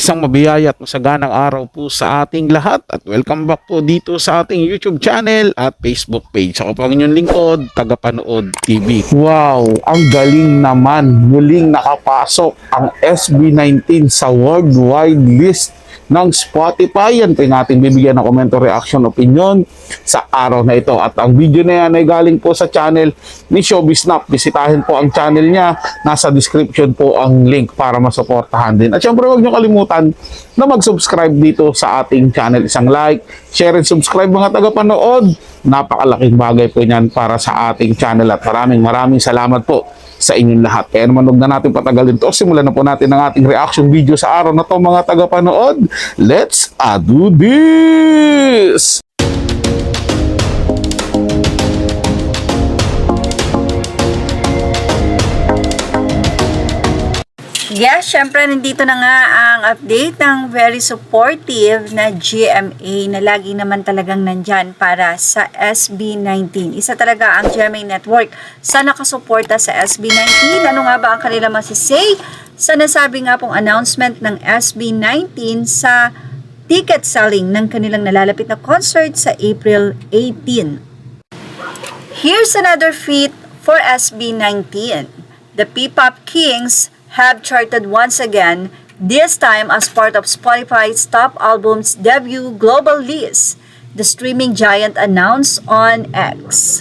Isang mabiyaya at masaganang araw po sa ating lahat at welcome back po dito sa ating YouTube channel at Facebook page. Ako po ang inyong lingkod, Tagapanood TV. Wow, ang galing naman. Muling nakapasok ang SB19 sa worldwide list ng Spotify. Yan po yung ating bibigyan ng komento, reaction, opinion sa araw na ito. At ang video na yan ay galing po sa channel ni Showbiznap. Bisitahin po ang channel niya. Nasa description po ang link para masuportahan din. At syempre huwag niyo kalimutan na mag-subscribe dito sa ating channel. Isang like, share and subscribe mga tagapanood. Napakalaking bagay po yan para sa ating channel. At maraming salamat po sa inyong lahat. Kaya naman huwag na natin patagalin to. Simulan na po natin ang ating reaction video sa araw na to mga tagapanood. Let's do this! Yes, syempre nandito na nga ang update ng very supportive na GMA na lagi naman talagang nandyan para sa SB19. Isa talaga ang GMA Network sa nakasuporta sa SB19. Ano nga ba ang kanila masisay sa nasabi nga pong announcement ng SB19 sa ticket selling ng kanilang nalalapit na concert sa April 18. Here's another feat for SB19. The P-Pop Kings have charted once again, this time as part of Spotify's top albums debut global list, the streaming giant announced on X.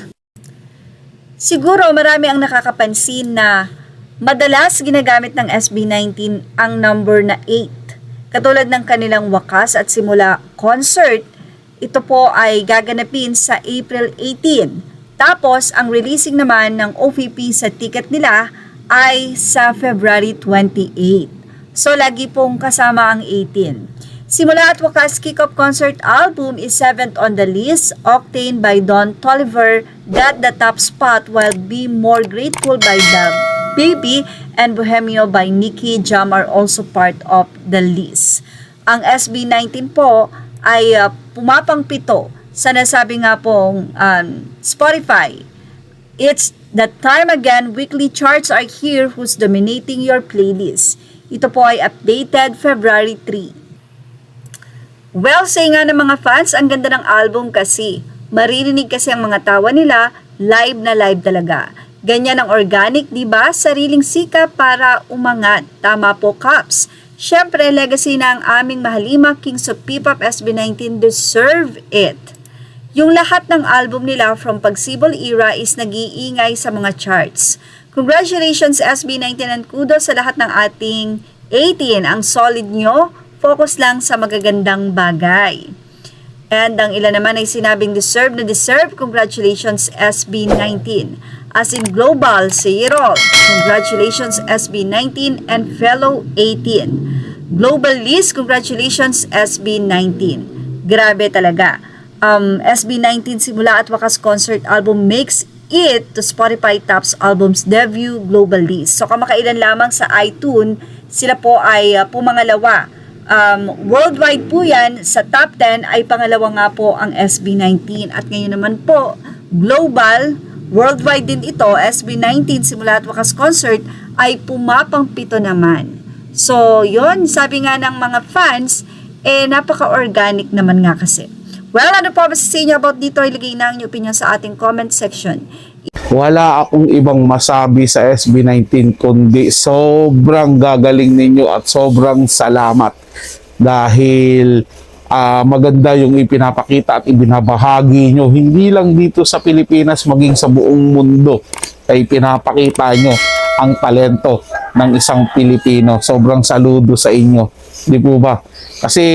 Siguro marami ang nakakapansin na madalas ginagamit ng SB19 ang number na 8. Katulad ng kanilang wakas at simula concert, ito po ay gaganapin sa April 18. Tapos ang releasing naman ng OVP sa ticket nila ay sa February 28. So, lagi pong kasama ang 18. Simula at wakas kick-off concert album is 7th on the list. Octane by Don Toliver got the top spot while Be More Grateful by The Baby and Bohemio by Nicky Jam are also part of the list. Ang SB19 po ay pumapang 7 sa nasabi nga pong Spotify. It's that time again, weekly charts are here who's dominating your playlist. Ito po ay updated February 3. Well, say nga ng mga fans, ang ganda ng album kasi. Maririnig kasi ang mga tawa nila, live na live talaga. Ganyan ang organic, di ba? Sariling sika para umangat. Tama po, Caps. Syempre, legacy na ang aming mahalima Kings of P-Pop SB19 deserve it. Yung lahat ng album nila from Pagsibol era is nag-iingay sa mga charts. Congratulations SB19 and kudos sa lahat ng ating 18. Ang solid nyo, focus lang sa magagandang bagay. And ang ilan naman ay sinabing deserve na deserve. Congratulations SB19. As in global, say it all. Congratulations SB19 and fellow 18. Global list, congratulations SB19. Grabe talaga. SB19 simula at wakas concert album makes it to Spotify Tops Albums debut global list. So kamakailan lamang sa iTunes, sila po ay pumangalawa. Worldwide po yan, sa top 10 ay pangalawa nga po ang SB19. At ngayon naman po, global, worldwide din ito, SB19 simula at wakas concert ay pumapang 7 naman. So yon, sabi nga ng mga fans, napaka-organic naman nga kasi. Well, ano po ba sa inyo about dito? Ilagay na ang inyong opinion sa ating comment section. Wala akong ibang masabi sa SB19 kundi sobrang gagaling ninyo at sobrang salamat dahil maganda yung ipinapakita at ibinabahagi nyo hindi lang dito sa Pilipinas maging sa buong mundo ay pinapakita nyo ang talento ng isang Pilipino. Sobrang saludo sa inyo, di po ba? Kasi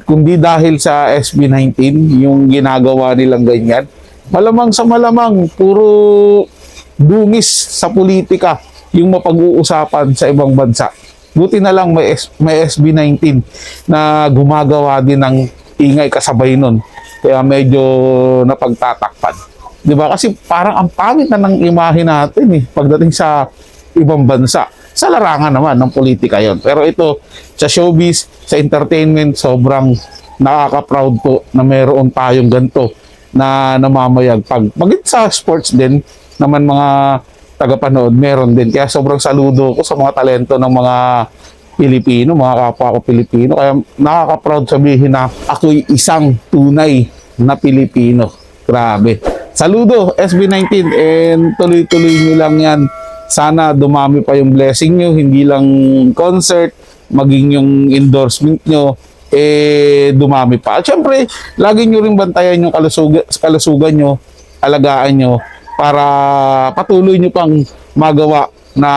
kundi dahil sa SB19 yung ginagawa nilang ganyan, malamang sa malamang puro dungis sa politika yung mapag-uusapan sa ibang bansa. Buti na lang may SB19 na gumagawa din ng ingay kasabay nun, kaya medyo napagtatakpan, di ba? Kasi parang ang pangit na ng imahe natin pagdating sa ibang bansa. Sa larangan naman ng politika yon. Pero ito, sa showbiz, sa entertainment, sobrang nakaka-proud po na meron tayong ganito na namamayag. Pagit sa sports din, naman mga tagapanood, meron din. Kaya sobrang saludo ko sa mga talento ng mga Pilipino, mga kapwa ko Pilipino. Kaya nakaka-proud sabihin na ako'y isang tunay na Pilipino. Grabe. Saludo SB19 and tuloy-tuloy nyo lang yan. Sana dumami pa yung blessing nyo, hindi lang concert, maging yung endorsement nyo, dumami pa. At syempre, lagi nyo rin bantayan yung kalusugan nyo, alagaan nyo, para patuloy nyo pang magawa na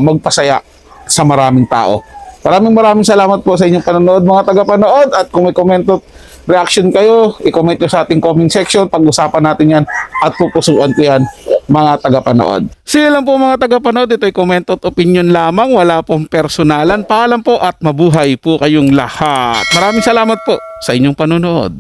magpasaya sa maraming tao. Maraming salamat po sa inyong panonood, mga tagapanood. At kung may komento, reaction kayo, i-comment nyo sa ating comment section. Pag-usapan natin yan at pupusuan ko yan, mga tagapanood. Sige lang po mga tagapanood, ito ay komento at opinion lamang, wala pong personalan. Paalam po at mabuhay po kayong lahat. Maraming salamat po sa inyong panonood.